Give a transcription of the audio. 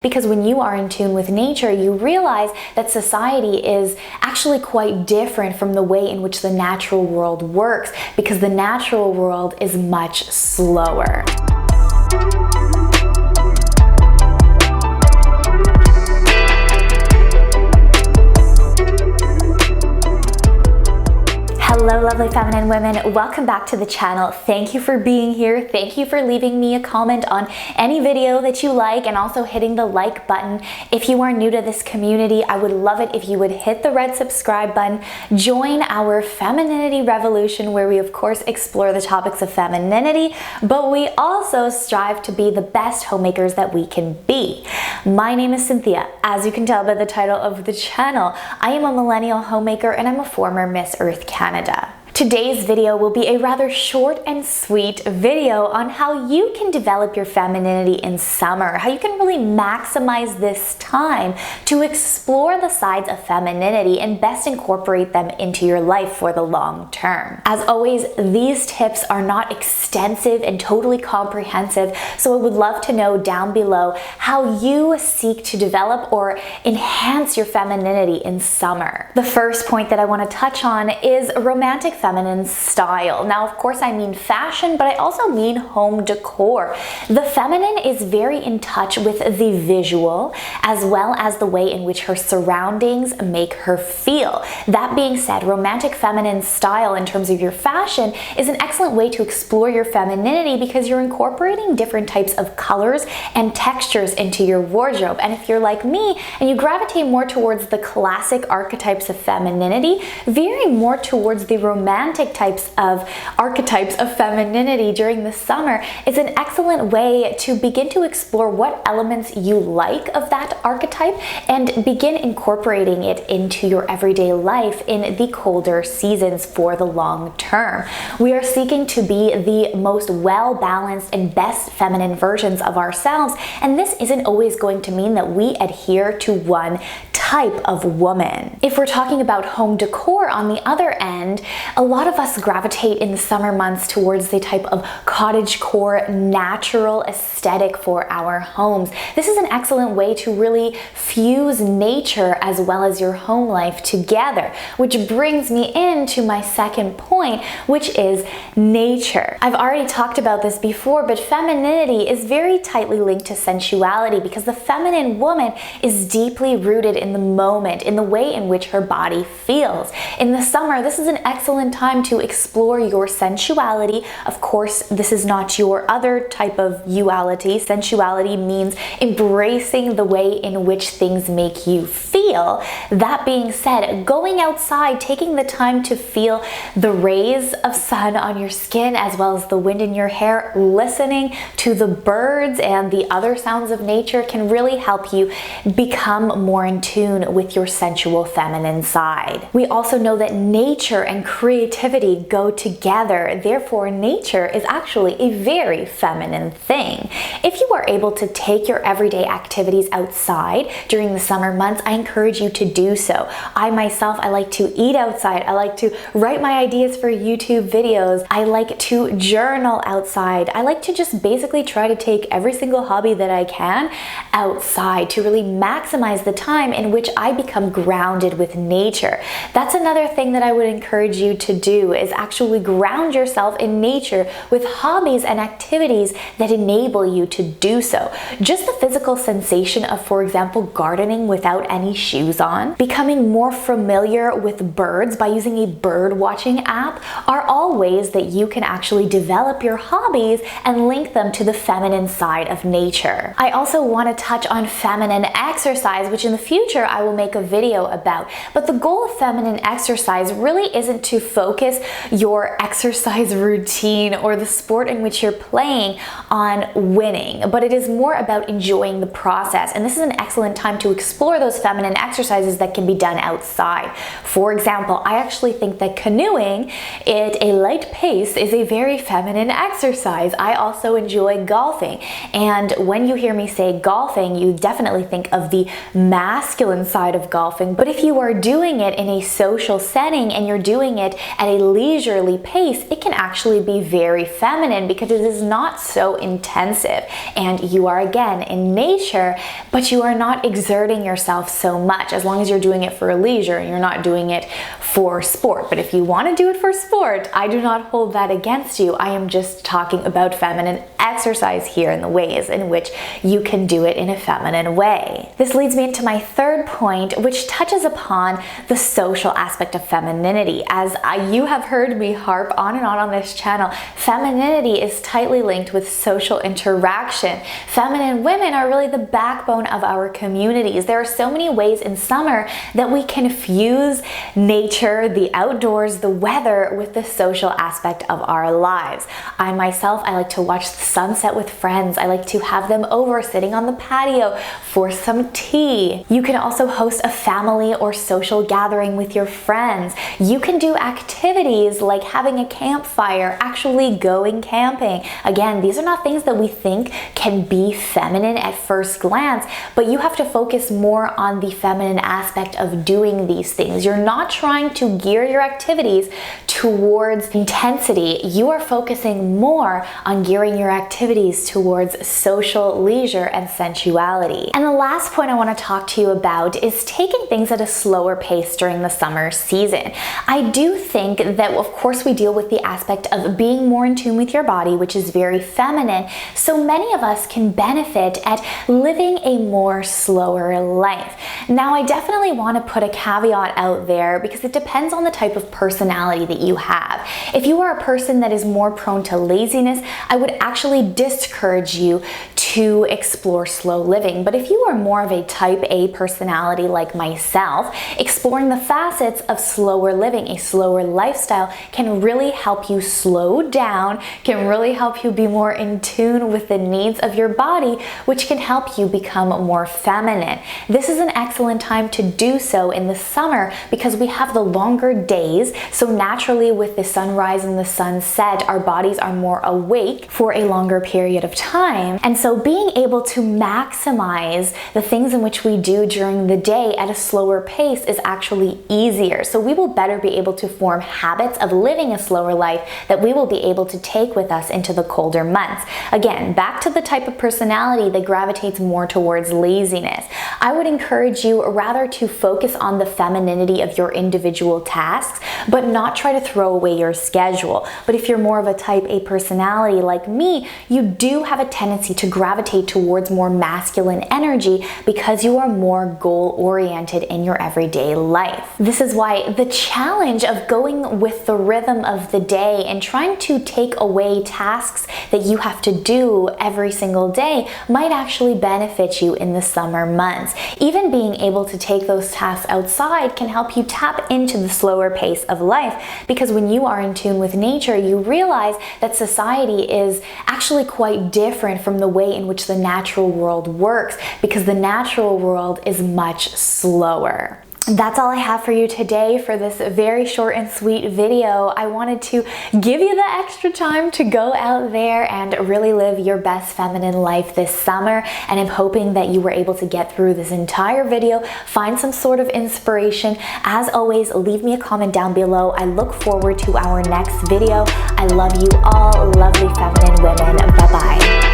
Because when you are in tune with nature, you realize that society is actually quite different from the way in which the natural world works, because the natural world is much slower. Hello lovely feminine women, welcome back to the channel. Thank you for being here. Thank you for leaving me a comment on any video that you like and also hitting the like button. If you are new to this community, I would love it if you would hit the red subscribe button, join our femininity revolution where we of course explore the topics of femininity, but we also strive to be the best homemakers that we can be. My name is Cynthia. As you can tell by the title of the channel, I am a millennial homemaker and I'm a former Miss Earth Canada. Today's video will be a rather short and sweet video on how you can develop your femininity in summer, how you can really maximize this time to explore the sides of femininity and best incorporate them into your life for the long term. As always, these tips are not extensive and totally comprehensive, so I would love to know down below how you seek to develop or enhance your femininity in summer. The first point that I want to touch on is romantic feminine style. Now, of course, I mean fashion, but I also mean home decor. The feminine is very in touch with the visual as well as the way in which her surroundings make her feel. That being said, romantic feminine style in terms of your fashion is an excellent way to explore your femininity because you're incorporating different types of colors and textures into your wardrobe. And if you're like me and you gravitate more towards the classic archetypes of femininity, veering more towards the romantic types of archetypes of femininity during the summer is an excellent way to begin to explore what elements you like of that archetype and begin incorporating it into your everyday life in the colder seasons for the long term. We are seeking to be the most well-balanced and best feminine versions of ourselves, and this isn't always going to mean that we adhere to one type of woman. If we're talking about home decor on the other end, a lot of us gravitate in the summer months towards the type of cottagecore, natural aesthetic for our homes. This is an excellent way to really fuse nature as well as your home life together, which brings me into my second point, which is nature. I've already talked about this before, but femininity is very tightly linked to sensuality because the feminine woman is deeply rooted in the moment, in the way in which her body feels. In the summer, this is an excellent time to explore your sensuality. Of course, this is not your other type of you-ality. Sensuality means embracing the way in which things make you feel. That being said, going outside, taking the time to feel the rays of sun on your skin as well as the wind in your hair, listening to the birds and the other sounds of nature can really help you become more in tune with your sensual feminine side. We also know that nature and creativity go together. Therefore, nature is actually a very feminine thing. If you are able to take your everyday activities outside during the summer months, I encourage you to do so. I myself, I like to eat outside. I like to write my ideas for YouTube videos. I like to journal outside. I like to just basically try to take every single hobby that I can outside to really maximize the time in which I become grounded with nature. That's another thing that I would encourage you to do, is actually ground yourself in nature with hobbies and activities that enable you to do so. Just the physical sensation of, for example, gardening without any shoes on, becoming more familiar with birds by using a bird watching app are all ways that you can actually develop your hobbies and link them to the feminine side of nature. I also want to touch on feminine exercise, which in the future I will make a video about. But the goal of feminine exercise really isn't to focus your exercise routine or the sport in which you're playing on winning, but it is more about enjoying the process. And this is an excellent time to explore those feminine exercises that can be done outside. For example, I actually think that canoeing at a light pace is a very feminine exercise. I also enjoy golfing. And when you hear me say golfing, you definitely think of the masculine inside of golfing, but if you are doing it in a social setting and you're doing it at a leisurely pace, it can actually be very feminine because it is not so intensive, and you are again in nature, but you are not exerting yourself so much as long as you're doing it for leisure and you're not doing it for sport. But if you want to do it for sport, I do not hold that against you. I am just talking about feminine exercise here and the ways in which you can do it in a feminine way. This leads me into my third point, which touches upon the social aspect of femininity. As you have heard me harp on and on this channel, femininity is tightly linked with social interaction. Feminine women are really the backbone of our communities. There are so many ways in summer that we can fuse nature, the outdoors, the weather with the social aspect of our lives. I myself, I like to watch the sunset with friends. I like to have them over sitting on the patio for some tea. You can also host a family or social gathering with your friends. You can do activities like having a campfire, actually going camping. Again, these are not things that we think can be feminine at first glance, but you have to focus more on the feminine aspect of doing these things. You're not trying to gear your activities towards intensity. You are focusing more on gearing your activities towards social leisure and sensuality. And the last point I want to talk to you about is taking things at a slower pace during the summer season. I do think that, of course, we deal with the aspect of being more in tune with your body, which is very feminine. So many of us can benefit at living a more slower life. Now, I definitely want to put a caveat out there because it depends on the type of personality that you have. If you are a person that is more prone to laziness, I would actually discourage you to explore slow living. But if you are more of a type A personality like myself, exploring the facets of slower living, a slower lifestyle, can really help you slow down, can really help you be more in tune with the needs of your body, which can help you become more feminine. This is an excellent time to do so in the summer because we have the longer days. So naturally, with the sunrise and the sunset, our bodies are more awake for a longer period of time. And so being able to maximize the things in which we do during the day at a slower pace is actually easier. So we will better be able to form habits of living a slower life that we will be able to take with us into the colder months. Again, back to the type of personality that gravitates more towards laziness. I would encourage you rather to focus on the femininity of your individual tasks, but not try to throw away your schedule. But if you're more of a type A personality like me, you do have a tendency to gravitate towards more masculine energy because you are more goal-oriented in your everyday life. This is why the challenge of going with the rhythm of the day and trying to take away tasks that you have to do every single day might actually benefit you in the summer months. Even being able to take those tasks outside can help you tap into the slower pace of life, because when you are in tune with nature, you realize that society is actually quite different from the way in which the natural world works, because the natural world is much slower. That's all I have for you today for this very short and sweet video. I wanted to give you the extra time to go out there and really live your best feminine life this summer, and I'm hoping that you were able to get through this entire video, find some sort of inspiration. As always, leave me a comment down below. I look forward to our next video. I love you all, lovely feminine women. Bye-bye.